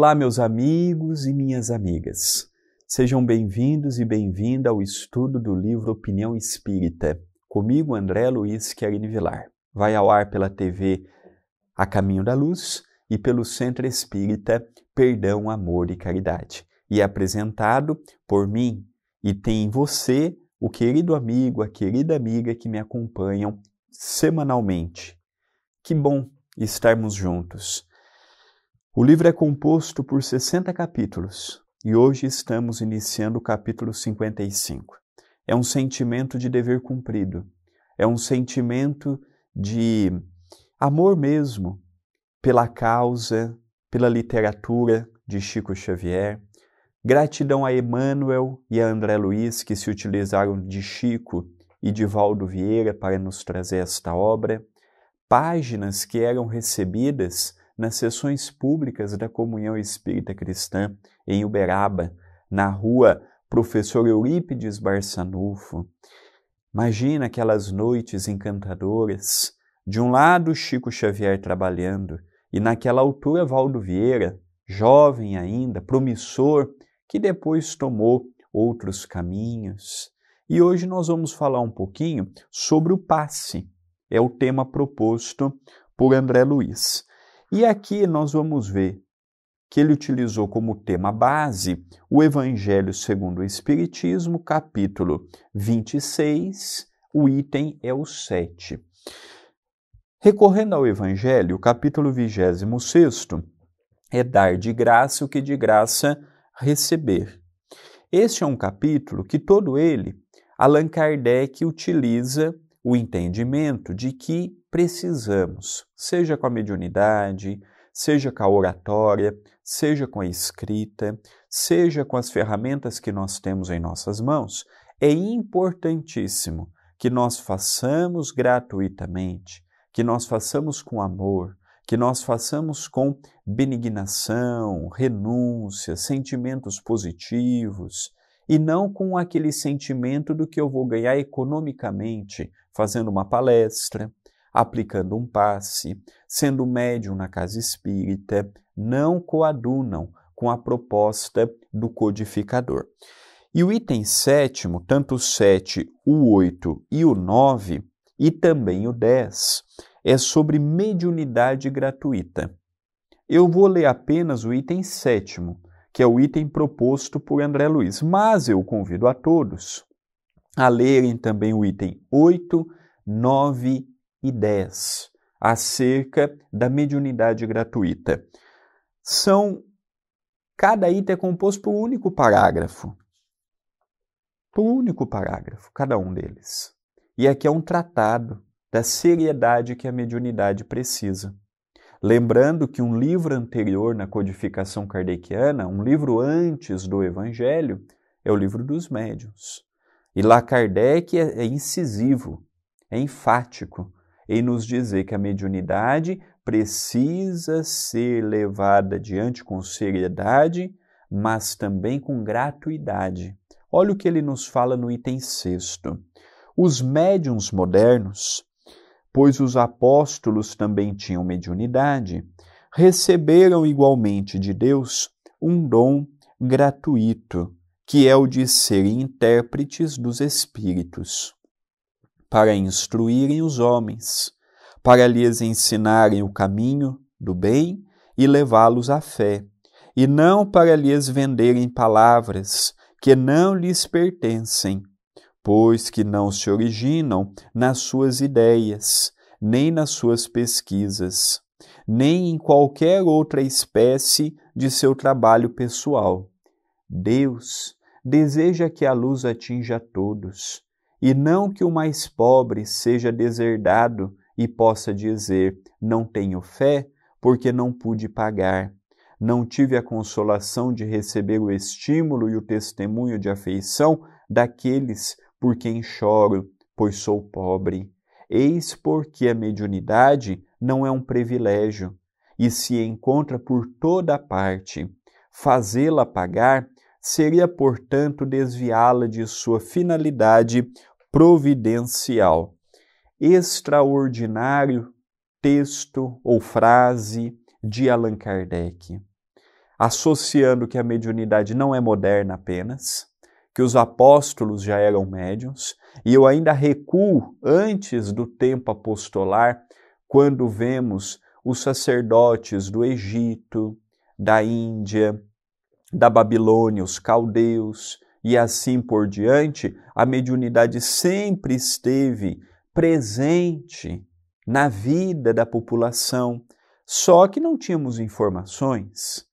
Olá, meus amigos e minhas amigas. Sejam bem-vindos e bem-vinda ao estudo do livro Opinião Espírita. Comigo, André Luiz Querini Vilar. Vai ao ar pela TV A Caminho da Luz e pelo Centro Espírita Perdão, Amor e Caridade. E é apresentado por mim e tem em você o querido amigo, a querida amiga que me acompanham semanalmente. Que bom estarmos juntos. O livro é composto por 60 capítulos e hoje estamos iniciando o capítulo 55. É um sentimento de dever cumprido, é um sentimento de amor mesmo pela causa, pela literatura de Chico Xavier. Gratidão a Emmanuel e a André Luiz que se utilizaram de Chico e de Valdo Vieira para nos trazer esta obra. Páginas que eram recebidas nas sessões públicas da Comunhão Espírita Cristã em Uberaba, na rua Professor Eurípides Barçanufo. Imagina aquelas noites encantadoras, de um lado Chico Xavier trabalhando e naquela altura Valdo Vieira, jovem ainda, promissor, que depois tomou outros caminhos. E hoje nós vamos falar um pouquinho sobre o passe, é o tema proposto por André Luiz. E aqui nós vamos ver que ele utilizou como tema base o Evangelho segundo o Espiritismo, capítulo 26, o item é o 7. Recorrendo ao Evangelho, o capítulo 26 é dar de graça o que de graça receber. Este é um capítulo que todo ele, Allan Kardec utiliza o entendimento de que precisamos, seja com a mediunidade, seja com a oratória, seja com a escrita, seja com as ferramentas que nós temos em nossas mãos, é importantíssimo que nós façamos gratuitamente, que nós façamos com amor, que nós façamos com benignação, renúncia, sentimentos positivos, e não com aquele sentimento do que eu vou ganhar economicamente, fazendo uma palestra, aplicando um passe, sendo médium na casa espírita, não coadunam com a proposta do codificador. E o item 7º, tanto o 7, o 8 e o 9, e também o 10, é sobre mediunidade gratuita. Eu vou ler apenas o item 7º, que é o item proposto por André Luiz, mas eu convido a todos a lerem também o item 8, 9 e 10, acerca da mediunidade gratuita. Cada item é composto por um único parágrafo. Por um único parágrafo, cada um deles. E aqui é um tratado da seriedade que a mediunidade precisa. Lembrando que um livro anterior na codificação kardeciana, um livro antes do Evangelho, é o livro dos médiuns. E lá Kardec é incisivo, é enfático em nos dizer que a mediunidade precisa ser levada adiante com seriedade, mas também com gratuidade. Olha o que ele nos fala no item 6º. Os médiuns modernos, pois os apóstolos também tinham mediunidade, receberam igualmente de Deus um dom gratuito, que é o de serem intérpretes dos Espíritos, para instruírem os homens, para lhes ensinarem o caminho do bem e levá-los à fé, e não para lhes venderem palavras que não lhes pertencem, pois que não se originam nas suas ideias, nem nas suas pesquisas, nem em qualquer outra espécie de seu trabalho pessoal. Deus deseja que a luz atinja a todos, e não que o mais pobre seja deserdado e possa dizer: não tenho fé porque não pude pagar, não tive a consolação de receber o estímulo e o testemunho de afeição daqueles por quem choro, pois sou pobre. Eis porque a mediunidade não é um privilégio e se encontra por toda parte. Fazê-la pagar seria, portanto, desviá-la de sua finalidade providencial. Extraordinário texto ou frase de Allan Kardec. associando que a mediunidade não é moderna apenas, que os apóstolos já eram médiuns, e eu ainda recuo antes do tempo apostolar, quando vemos os sacerdotes do Egito, da Índia, da Babilônia, os caldeus, e assim por diante, a mediunidade sempre esteve presente na vida da população, só que não tínhamos informações.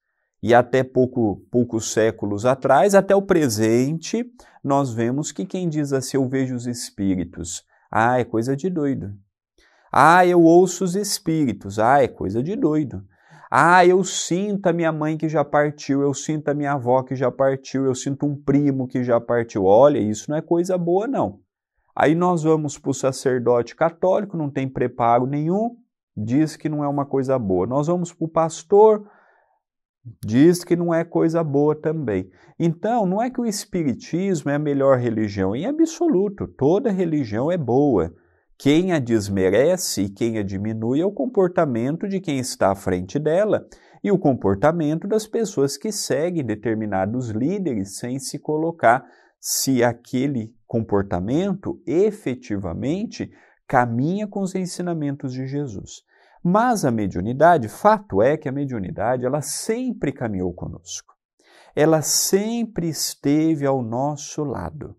E até poucos séculos atrás, até o presente, nós vemos que quem diz assim, eu vejo os espíritos, é coisa de doido. Eu ouço os espíritos, é coisa de doido. Eu sinto a minha mãe que já partiu, eu sinto a minha avó que já partiu, eu sinto um primo que já partiu. Olha, isso não é coisa boa, não. Aí nós vamos para o sacerdote católico, não tem preparo nenhum, diz que não é uma coisa boa. Nós vamos para o pastor, diz que não é coisa boa também. Então, não é que o espiritismo é a melhor religião, em absoluto, toda religião é boa. Quem a desmerece e quem a diminui é o comportamento de quem está à frente dela e o comportamento das pessoas que seguem determinados líderes sem se colocar se aquele comportamento efetivamente caminha com os ensinamentos de Jesus. Mas a mediunidade, fato é que a mediunidade, ela sempre caminhou conosco. Ela sempre esteve ao nosso lado,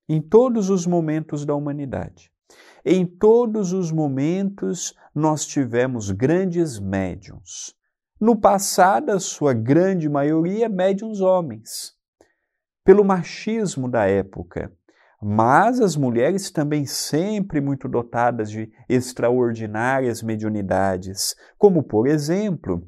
em todos os momentos da humanidade. Em todos os momentos nós tivemos grandes médiuns. No passado, a sua grande maioria, médiuns homens, pelo machismo da época. Mas as mulheres também sempre muito dotadas de extraordinárias mediunidades, como, por exemplo,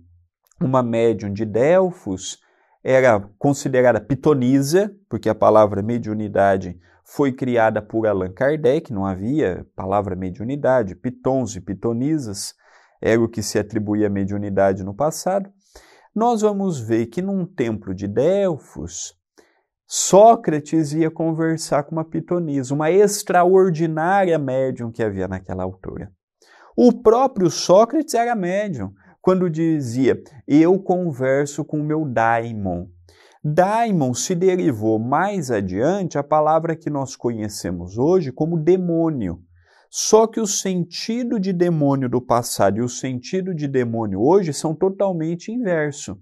uma médium de Delfos era considerada pitonisa, porque a palavra mediunidade foi criada por Allan Kardec, não havia palavra mediunidade, pitons e pitonisas era o que se atribuía à mediunidade no passado. Nós vamos ver que num templo de Delfos, Sócrates ia conversar com uma pitonisa, uma extraordinária médium que havia naquela altura. O próprio Sócrates era médium, quando dizia, eu converso com o meu daimon. Daimon se derivou mais adiante a palavra que nós conhecemos hoje como demônio. Só que o sentido de demônio do passado e o sentido de demônio hoje são totalmente inversos.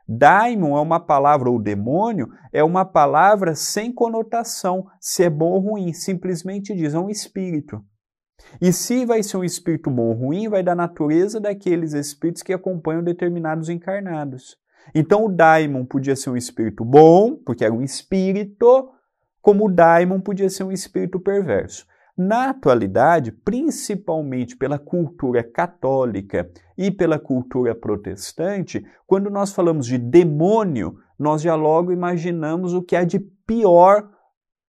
Daimon é uma palavra, ou demônio, é uma palavra sem conotação, se é bom ou ruim, simplesmente diz, é um espírito. E se vai ser um espírito bom ou ruim, vai da natureza daqueles espíritos que acompanham determinados encarnados. Então o daimon podia ser um espírito bom, porque era um espírito, como o daimon podia ser um espírito perverso. Na atualidade, principalmente pela cultura católica e pela cultura protestante, quando nós falamos de demônio, nós já logo imaginamos o que há de pior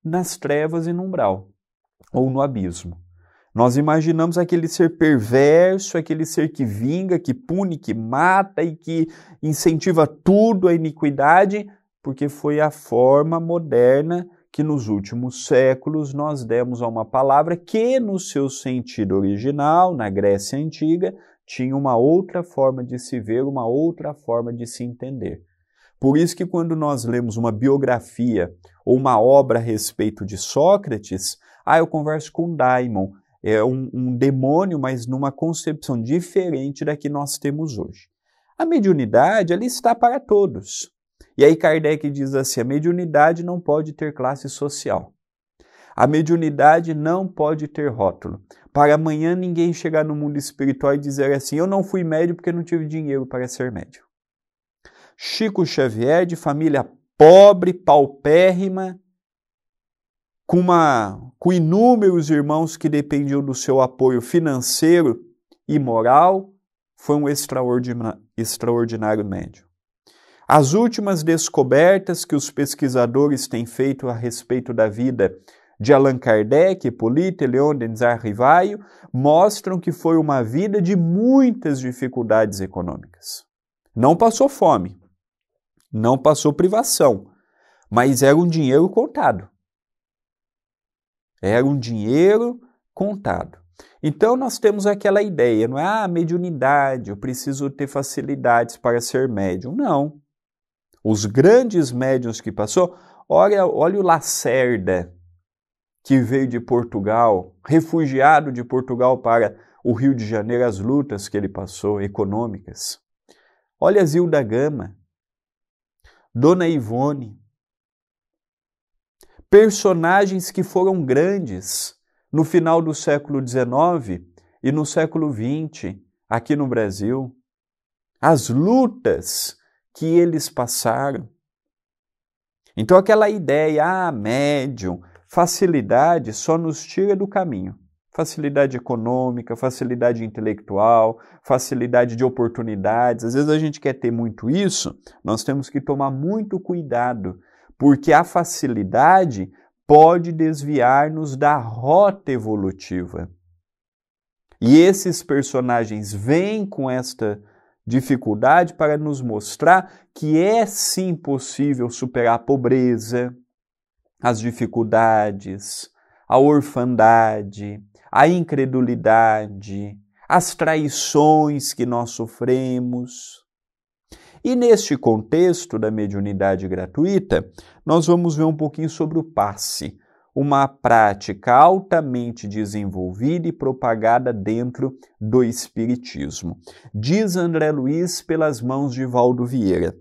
nas trevas e no umbral, ou no abismo. Nós imaginamos aquele ser perverso, aquele ser que vinga, que pune, que mata e que incentiva tudo a iniquidade, porque foi a forma moderna que nos últimos séculos nós demos a uma palavra que, no seu sentido original, na Grécia Antiga, tinha uma outra forma de se ver, uma outra forma de se entender. Por isso que quando nós lemos uma biografia ou uma obra a respeito de Sócrates, eu converso com Daimon, é um demônio, mas numa concepção diferente da que nós temos hoje. A mediunidade, ela está para todos. E aí Kardec diz assim, a mediunidade não pode ter classe social. A mediunidade não pode ter rótulo. Para amanhã ninguém chegar no mundo espiritual e dizer assim, eu não fui médium porque não tive dinheiro para ser médium. Chico Xavier, de família pobre, paupérrima, com inúmeros irmãos que dependiam do seu apoio financeiro e moral, foi um extraordinário médium. As últimas descobertas que os pesquisadores têm feito a respeito da vida de Allan Kardec, Hippolyte, Léon Denis Rivaio, mostram que foi uma vida de muitas dificuldades econômicas. Não passou fome, não passou privação, mas era um dinheiro contado. Era um dinheiro contado. Então nós temos aquela ideia, não é? Mediunidade, eu preciso ter facilidades para ser médium. Não. Os grandes médiuns que passou, olha o Lacerda, que veio de Portugal, refugiado de Portugal para o Rio de Janeiro, as lutas que ele passou, econômicas. Olha a Zilda Gama, Dona Ivone, personagens que foram grandes no final do século XIX e no século XX, aqui no Brasil. As lutas que eles passaram. Então aquela ideia, médium, facilidade só nos tira do caminho. Facilidade econômica, facilidade intelectual, facilidade de oportunidades. Às vezes a gente quer ter muito isso, nós temos que tomar muito cuidado, porque a facilidade pode desviar-nos da rota evolutiva. E esses personagens vêm com esta dificuldade para nos mostrar que é sim possível superar a pobreza, as dificuldades, a orfandade, a incredulidade, as traições que nós sofremos. E neste contexto da mediunidade gratuita, nós vamos ver um pouquinho sobre o passe, uma prática altamente desenvolvida e propagada dentro do Espiritismo. Diz André Luiz pelas mãos de Valdo Vieira: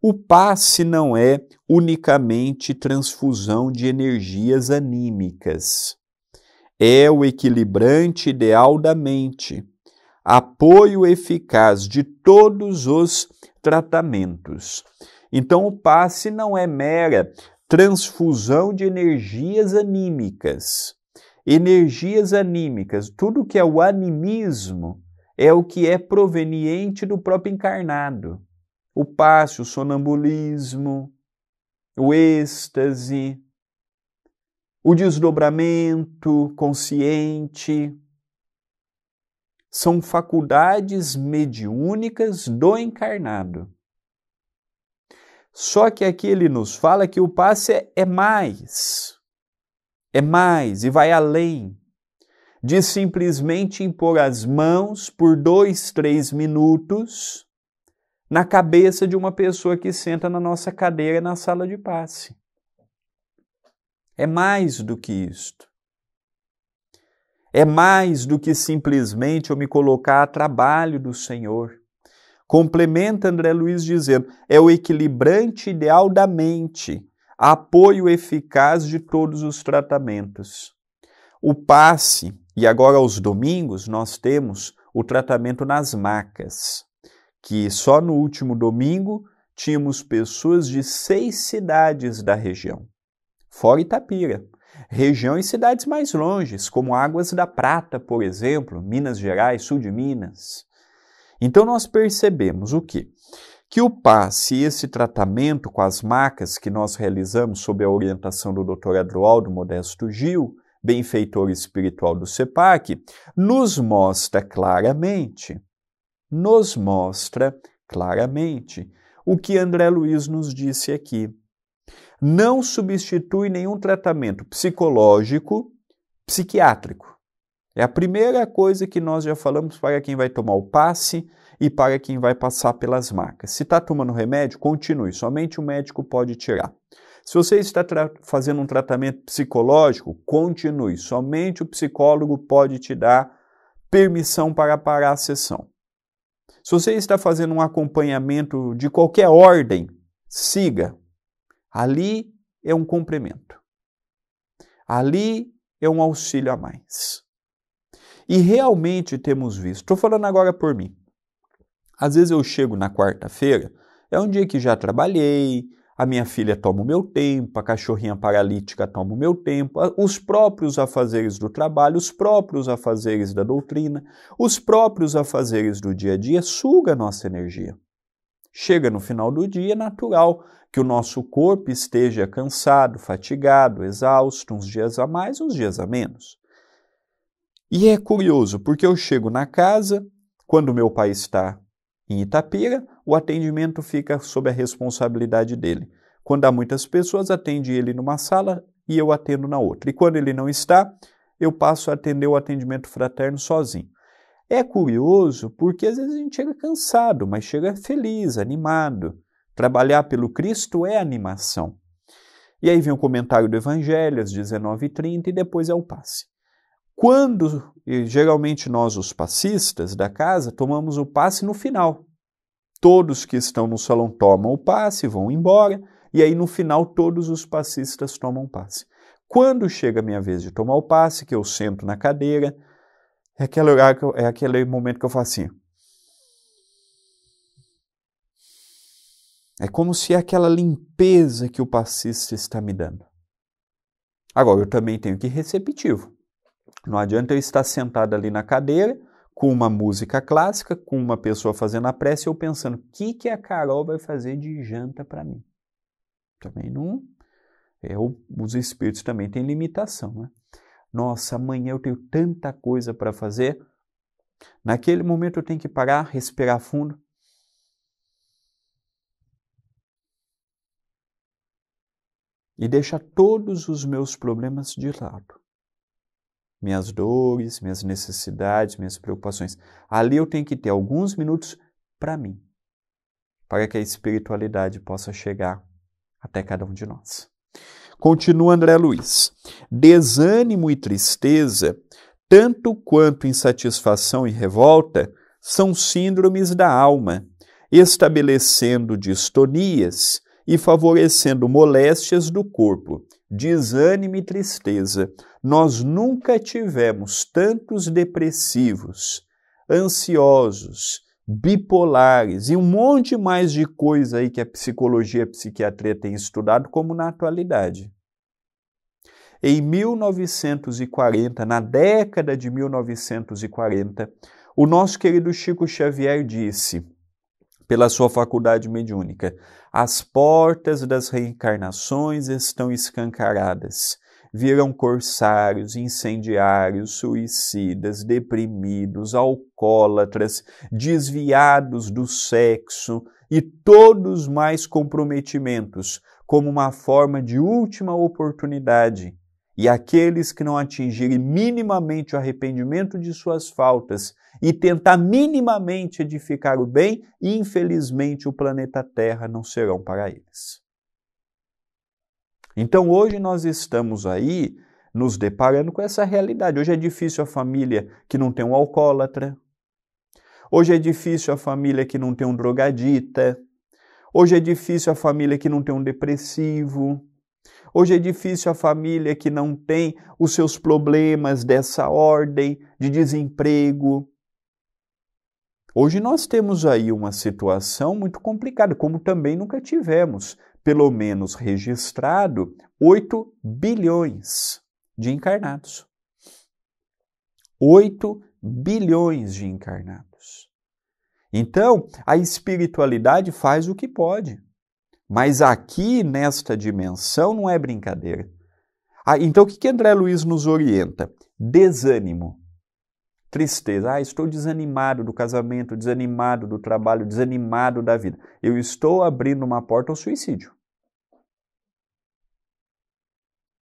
o passe não é unicamente transfusão de energias anímicas. É o equilibrante ideal da mente, apoio eficaz de todos os tratamentos. Então, o passe não é mera transfusão de energias anímicas. Energias anímicas, tudo que é o animismo, é o que é proveniente do próprio encarnado. O passe, o sonambulismo, o êxtase, o desdobramento consciente, são faculdades mediúnicas do encarnado. Só que aqui ele nos fala que o passe é mais e vai além de simplesmente impor as mãos por 2, 3 minutos na cabeça de uma pessoa que senta na nossa cadeira na sala de passe. É mais do que isto. É mais do que simplesmente eu me colocar a trabalho do Senhor. Complementa André Luiz dizendo, é o equilibrante ideal da mente, apoio eficaz de todos os tratamentos. O passe, e agora aos domingos nós temos o tratamento nas macas, que só no último domingo tínhamos pessoas de 6 cidades da região, fora Itapira. Região e cidades mais longes, como Águas da Prata, por exemplo, Minas Gerais, sul de Minas. Então nós percebemos o quê? Que o passe e esse tratamento com as macas que nós realizamos sob a orientação do Dr. Adroaldo Modesto Gil, benfeitor espiritual do CEPAC, nos mostra claramente o que André Luiz nos disse aqui. Não substitui nenhum tratamento psicológico, psiquiátrico. É a primeira coisa que nós já falamos para quem vai tomar o passe e para quem vai passar pelas macas. Se está tomando remédio, continue, somente o médico pode tirar. Se você está fazendo um tratamento psicológico, continue, somente o psicólogo pode te dar permissão para parar a sessão. Se você está fazendo um acompanhamento de qualquer ordem, siga. Ali é um complemento. Ali é um auxílio a mais. E realmente temos visto, estou falando agora por mim. Às vezes eu chego na quarta-feira, é um dia que já trabalhei, a minha filha toma o meu tempo, a cachorrinha paralítica toma o meu tempo, os próprios afazeres do trabalho, os próprios afazeres da doutrina, os próprios afazeres do dia a dia sugam a nossa energia. Chega no final do dia, é natural que o nosso corpo esteja cansado, fatigado, exausto, uns dias a mais, uns dias a menos. E é curioso, porque eu chego na casa, quando meu pai está em Itapira, o atendimento fica sob a responsabilidade dele. Quando há muitas pessoas, atende ele numa sala e eu atendo na outra. E quando ele não está, eu passo a atender o atendimento fraterno sozinho. É curioso porque às vezes a gente chega cansado, mas chega feliz, animado. Trabalhar pelo Cristo é animação. E aí vem o comentário do Evangelho, às 19h30, e depois é o passe. Quando, geralmente nós, os passistas da casa, tomamos o passe no final. Todos que estão no salão tomam o passe, vão embora, e aí no final todos os passistas tomam o passe. Quando chega a minha vez de tomar o passe, que eu sento na cadeira, é aquele momento que eu faço assim. É como se é aquela limpeza que o passista está me dando. Agora, eu também tenho que ir receptivo. Não adianta eu estar sentado ali na cadeira, com uma música clássica, com uma pessoa fazendo a prece, eu pensando, o que a Carol vai fazer de janta para mim? Também não... os espíritos também têm limitação, né? Nossa, amanhã eu tenho tanta coisa para fazer. Naquele momento eu tenho que parar, respirar fundo. E deixar todos os meus problemas de lado. Minhas dores, minhas necessidades, minhas preocupações. Ali eu tenho que ter alguns minutos para mim, para que a espiritualidade possa chegar até cada um de nós. Continua André Luiz. Desânimo e tristeza, tanto quanto insatisfação e revolta, são síndromes da alma, estabelecendo distonias e favorecendo moléstias do corpo. Desânimo e tristeza. Nós nunca tivemos tantos depressivos, ansiosos, bipolares e um monte mais de coisa aí que a psicologia e a psiquiatria têm estudado como na atualidade. Em 1940, na década de 1940, o nosso querido Chico Xavier disse, pela sua faculdade mediúnica, as portas das reencarnações estão escancaradas. Virão corsários, incendiários, suicidas, deprimidos, alcoólatras, desviados do sexo e todos mais comprometimentos, como uma forma de última oportunidade. E aqueles que não atingirem minimamente o arrependimento de suas faltas e tentar minimamente edificar o bem, infelizmente o planeta Terra não serão para eles. Então hoje nós estamos aí nos deparando com essa realidade. Hoje é difícil a família que não tem um alcoólatra. Hoje é difícil a família que não tem um drogadita. Hoje é difícil a família que não tem um depressivo. Hoje é difícil a família que não tem os seus problemas dessa ordem, de desemprego. Hoje nós temos aí uma situação muito complicada, como também nunca tivemos, pelo menos registrado, 8 bilhões de encarnados. 8 bilhões de encarnados. Então, a espiritualidade faz o que pode. Mas aqui, nesta dimensão, não é brincadeira. Então, o que André Luiz nos orienta? Desânimo, tristeza. Estou desanimado do casamento, desanimado do trabalho, desanimado da vida. Eu estou abrindo uma porta ao suicídio.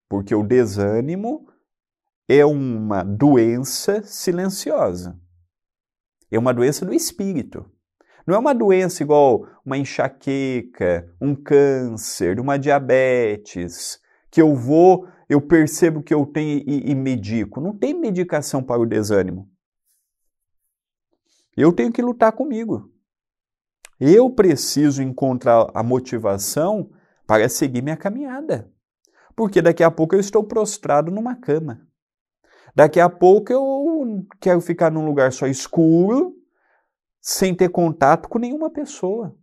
Porque o desânimo é uma doença silenciosa. É uma doença do espírito. Não é uma doença igual uma enxaqueca, um câncer, uma diabetes, que eu percebo que eu tenho e medico. Não tem medicação para o desânimo. Eu tenho que lutar comigo. Eu preciso encontrar a motivação para seguir minha caminhada. Porque daqui a pouco eu estou prostrado numa cama. Daqui a pouco eu quero ficar num lugar só escuro, sem ter contato com nenhuma pessoa.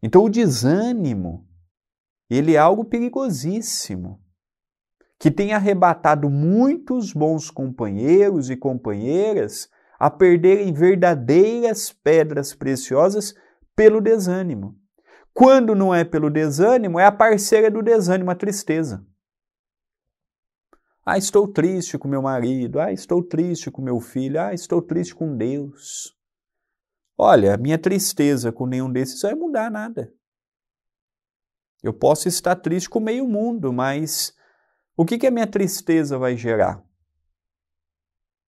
Então o desânimo, ele é algo perigosíssimo, que tem arrebatado muitos bons companheiros e companheiras a perderem verdadeiras pedras preciosas pelo desânimo. Quando não é pelo desânimo, é a parceira do desânimo, a tristeza. Estou triste com meu marido. Estou triste com meu filho. Estou triste com Deus. Olha, a minha tristeza com nenhum desses vai mudar nada. Eu posso estar triste com meio mundo, mas o que a minha tristeza vai gerar?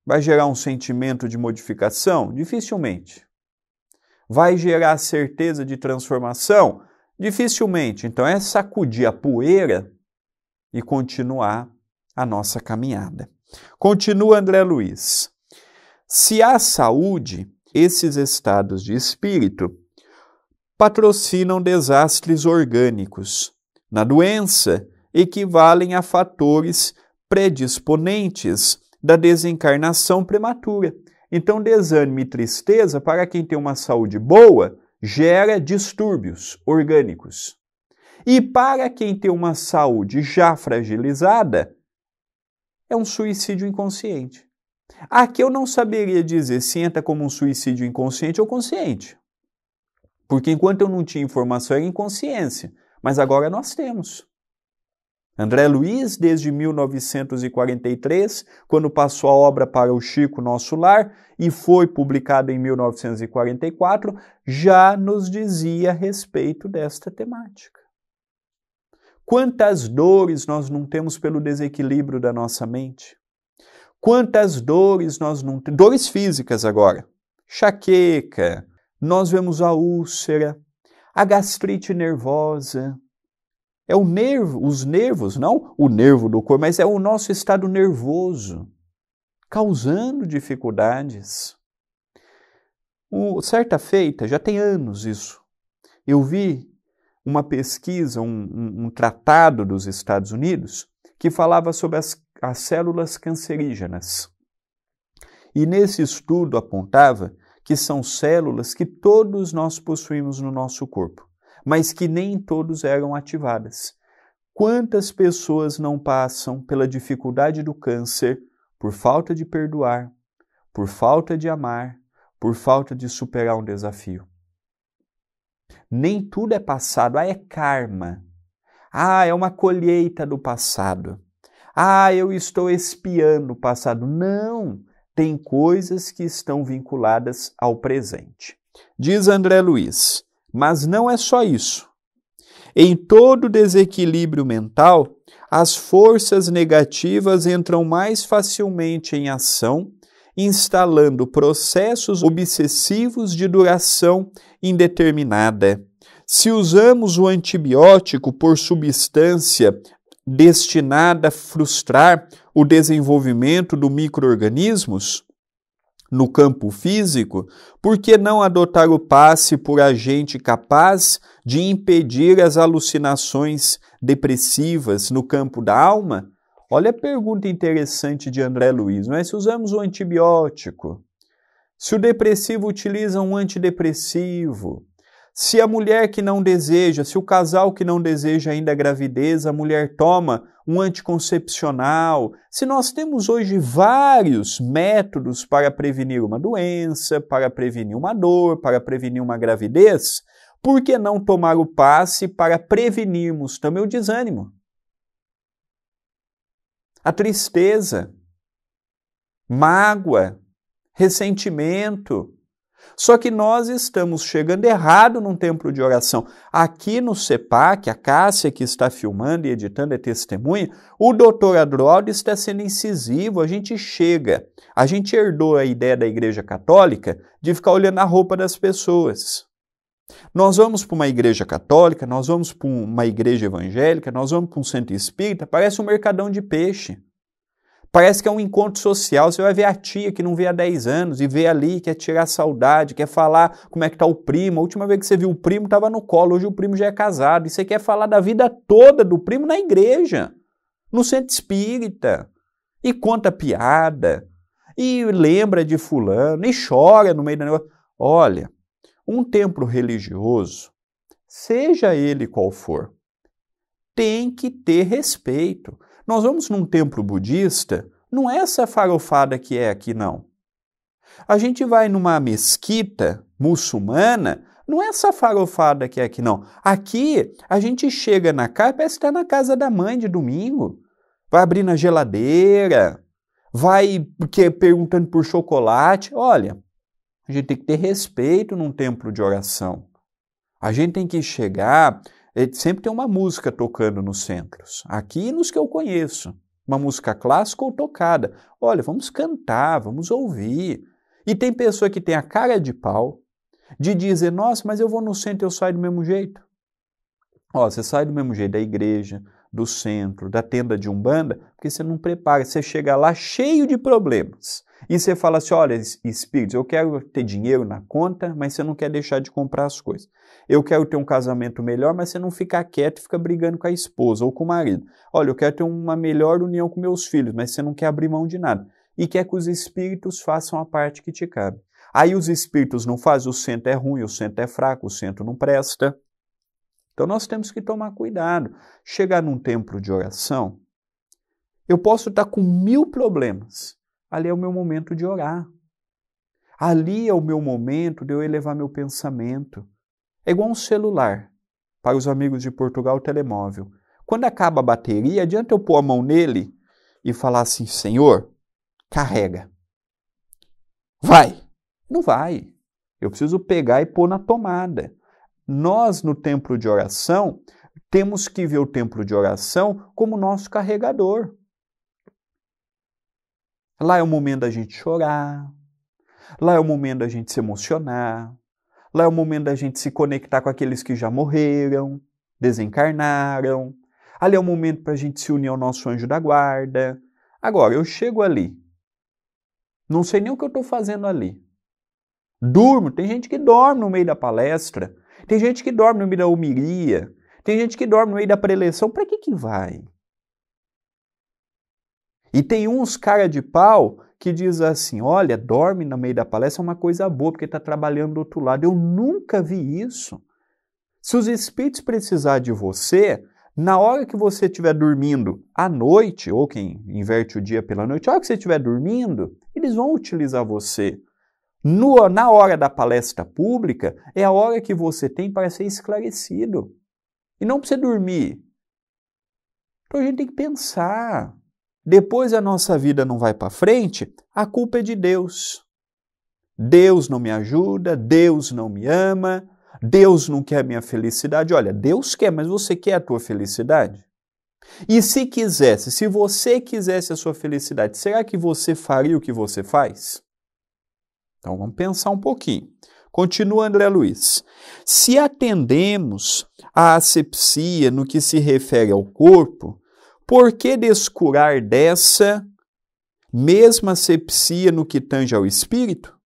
Vai gerar um sentimento de modificação? Dificilmente. Vai gerar certeza de transformação? Dificilmente. Então é sacudir a poeira e continuar a nossa caminhada. Continua André Luiz. Se há saúde, esses estados de espírito patrocinam desastres orgânicos. Na doença, equivalem a fatores predisponentes da desencarnação prematura. Então, desânimo e tristeza, para quem tem uma saúde boa, gera distúrbios orgânicos. E para quem tem uma saúde já fragilizada, é um suicídio inconsciente. Aqui eu não saberia dizer se entra como um suicídio inconsciente ou consciente. Porque enquanto eu não tinha informação, era inconsciência. Mas agora nós temos. André Luiz, desde 1943, quando passou a obra para o Chico Nosso Lar, e foi publicado em 1944, já nos dizia a respeito desta temática. Quantas dores nós não temos pelo desequilíbrio da nossa mente? Quantas dores nós não temos? Dores físicas agora. Enxaqueca, nós vemos a úlcera, a gastrite nervosa. É o nervo, os nervos, não o nervo do corpo, mas é o nosso estado nervoso, causando dificuldades. Certa feita, já tem anos isso, eu vi uma pesquisa, um tratado dos Estados Unidos, que falava sobre as células cancerígenas. E nesse estudo apontava que são células que todos nós possuímos no nosso corpo, mas que nem todos eram ativadas. Quantas pessoas não passam pela dificuldade do câncer por falta de perdoar, por falta de amar, por falta de superar um desafio? Nem tudo é passado, é karma. É uma colheita do passado. Eu estou expiando o passado. Não, tem coisas que estão vinculadas ao presente. Diz André Luiz, mas não é só isso. Em todo desequilíbrio mental, as forças negativas entram mais facilmente em ação, instalando processos obsessivos de duração indeterminada. Se usamos o antibiótico por substância destinada a frustrar o desenvolvimento do micro-organismos no campo físico, por que não adotar o passe por agente capaz de impedir as alucinações depressivas no campo da alma? Olha a pergunta interessante de André Luiz, não é? Se usamos o antibiótico, se o depressivo utiliza um antidepressivo, se a mulher que não deseja, se o casal que não deseja ainda a gravidez, a mulher toma um anticoncepcional, se nós temos hoje vários métodos para prevenir uma doença, para prevenir uma dor, para prevenir uma gravidez, por que não tomar o passe para prevenirmos também o desânimo? A tristeza, mágoa, ressentimento. Só que nós estamos chegando errado num templo de oração. Aqui no CEPAC, a Cássia que está filmando e editando é testemunha, o doutor Adroaldo está sendo incisivo, a gente herdou a ideia da Igreja Católica de ficar olhando a roupa das pessoas. Nós vamos para uma igreja católica, nós vamos para uma igreja evangélica, nós vamos para um centro espírita, parece um mercadão de peixe. Parece que é um encontro social, você vai ver a tia que não vê há 10 anos e vê ali, quer tirar saudade, quer falar como é que está o primo. A última vez que você viu o primo estava no colo, hoje o primo já é casado. E você quer falar da vida toda do primo na igreja, no centro espírita. E conta piada, e lembra de fulano, e chora no meio do negócio. Olha, um templo religioso, seja ele qual for, tem que ter respeito. Nós vamos num templo budista, não é essa farofada que é aqui, não. A gente vai numa mesquita muçulmana, não é essa farofada que é aqui, não. Aqui, a gente chega na casa, parece que está na casa da mãe de domingo. Vai abrir na geladeira, vai perguntando por chocolate. Olha, a gente tem que ter respeito num templo de oração. A gente tem que chegar... Sempre tem uma música tocando nos centros. Aqui nos que eu conheço. Uma música clássica ou tocada. Olha, vamos cantar, vamos ouvir. E tem pessoa que tem a cara de pau de dizer, nossa, mas eu vou no centro e eu saio do mesmo jeito. Ó, você sai do mesmo jeito da igreja, do centro, da tenda de Umbanda, porque você não prepara, você chega lá cheio de problemas. E você fala assim, olha, espíritos, eu quero ter dinheiro na conta, mas você não quer deixar de comprar as coisas. Eu quero ter um casamento melhor, mas você não fica quieto e fica brigando com a esposa ou com o marido. Olha, eu quero ter uma melhor união com meus filhos, mas você não quer abrir mão de nada. E quer que os espíritos façam a parte que te cabe. Aí os espíritos não fazem, o centro é ruim, o centro é fraco, o centro não presta. Então nós temos que tomar cuidado. Chegar num templo de oração, eu posso estar com 1000 problemas. Ali é o meu momento de orar. Ali é o meu momento de eu elevar meu pensamento. É igual um celular. Para os amigos de Portugal, o telemóvel. Quando acaba a bateria, adianta eu pôr a mão nele e falar assim, Senhor, carrega. Vai. Não vai. Eu preciso pegar e pôr na tomada. Nós, no templo de oração, temos que ver o templo de oração como nosso carregador. Lá é o momento da gente chorar, lá é o momento da gente se emocionar, lá é o momento da gente se conectar com aqueles que já morreram, desencarnaram. Ali é o momento para a gente se unir ao nosso anjo da guarda. Agora, eu chego ali, não sei nem o que eu estou fazendo ali. Durmo, tem gente que dorme no meio da palestra. Tem gente que dorme no meio da homilia. Tem gente que dorme no meio da preleção. Para que vai? E tem uns cara de pau que diz assim, olha, dorme no meio da palestra é uma coisa boa, porque está trabalhando do outro lado. Eu nunca vi isso. Se os espíritos precisar de você, na hora que você estiver dormindo à noite, ou quem inverte o dia pela noite, na hora que você estiver dormindo, eles vão utilizar você. Na hora da palestra pública, é a hora que você tem para ser esclarecido. E não para você dormir. Então a gente tem que pensar. Depois a nossa vida não vai para frente, a culpa é de Deus. Deus não me ajuda, Deus não me ama, Deus não quer a minha felicidade. Olha, Deus quer, mas você quer a tua felicidade? E se quisesse, se você quisesse a sua felicidade, será que você faria o que você faz? Então vamos pensar um pouquinho. Continua André Luiz. Se atendemos à asepsia no que se refere ao corpo, por que descurar dessa mesma asepsia no que tange ao espírito?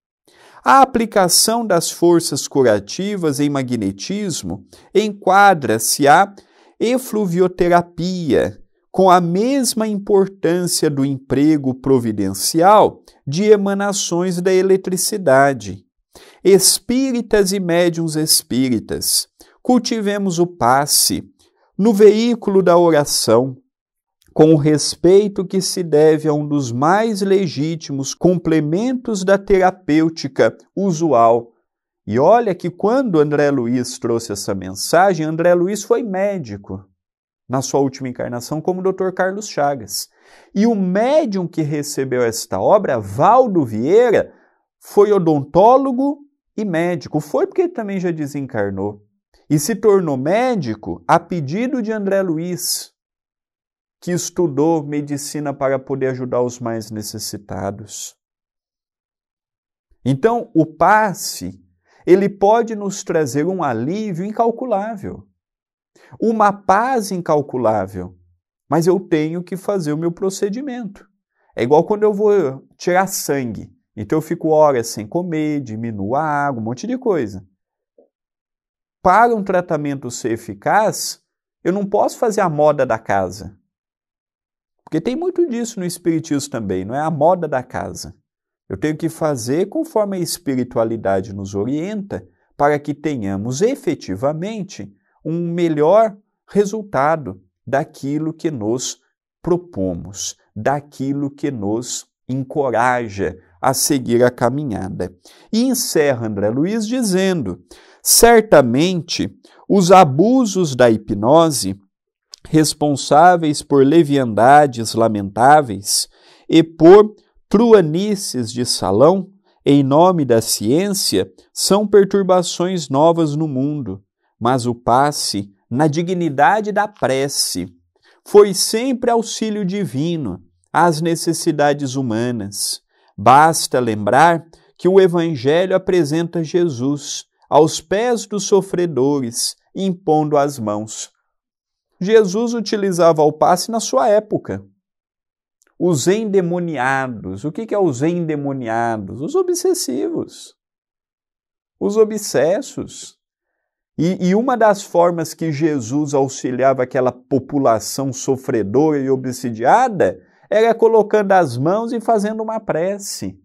A aplicação das forças curativas em magnetismo enquadra-se à efluvioterapia, com a mesma importância do emprego providencial de emanações da eletricidade. Espíritas e médiuns espíritas, cultivemos o passe no veículo da oração, com o respeito que se deve a um dos mais legítimos complementos da terapêutica usual. E olha que quando André Luiz trouxe essa mensagem, André Luiz foi médico na sua última encarnação como o Dr. Carlos Chagas. E o médium que recebeu esta obra, Valdo Vieira, foi odontólogo e médico. Foi porque ele também já desencarnou. E se tornou médico a pedido de André Luiz, que estudou medicina para poder ajudar os mais necessitados. Então, o passe, ele pode nos trazer um alívio incalculável. Uma paz incalculável, mas eu tenho que fazer o meu procedimento. É igual quando eu vou tirar sangue, então eu fico horas sem comer, diminuo a água, um monte de coisa. Para um tratamento ser eficaz, eu não posso fazer a moda da casa. Porque tem muito disso no espiritismo também, não é a moda da casa. Eu tenho que fazer conforme a espiritualidade nos orienta, para que tenhamos efetivamente um melhor resultado daquilo que nos propomos, daquilo que nos encoraja a seguir a caminhada. E encerra André Luiz dizendo, certamente os abusos da hipnose, responsáveis por leviandades lamentáveis e por truanices de salão, em nome da ciência, são perturbações novas no mundo, mas o passe na dignidade da prece foi sempre auxílio divino às necessidades humanas. Basta lembrar que o Evangelho apresenta Jesus, aos pés dos sofredores, impondo as mãos. Jesus utilizava o passe na sua época. Os endemoniados. O que é os endemoniados? Os obsessivos. Os obsessos. E uma das formas que Jesus auxiliava aquela população sofredora e obsidiada era colocando as mãos e fazendo uma prece.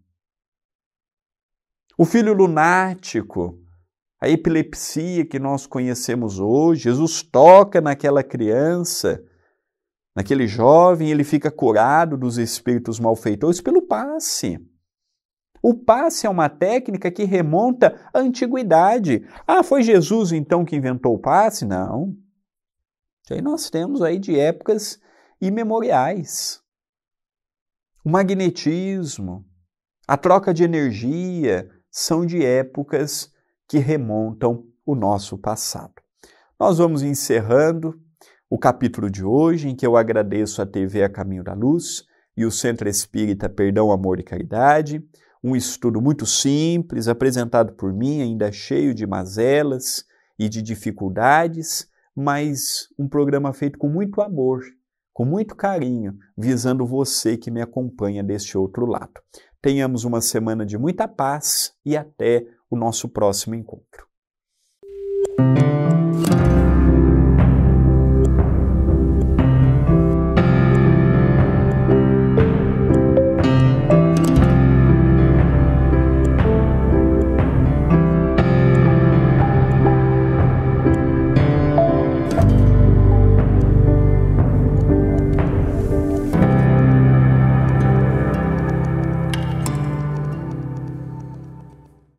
O filho lunático, a epilepsia que nós conhecemos hoje, Jesus toca naquela criança, naquele jovem, ele fica curado dos espíritos malfeitores pelo passe. O passe é uma técnica que remonta à antiguidade. Ah, foi Jesus então que inventou o passe? Não. Isso aí nós temos aí de épocas imemoriais. O magnetismo, a troca de energia são de épocas que remontam o nosso passado. Nós vamos encerrando o capítulo de hoje, em que eu agradeço a TV A Caminho da Luz e o Centro Espírita Perdão, Amor e Caridade. Um estudo muito simples, apresentado por mim, ainda cheio de mazelas e de dificuldades, mas um programa feito com muito amor, com muito carinho, visando você que me acompanha deste outro lado. Tenhamos uma semana de muita paz e até o nosso próximo encontro.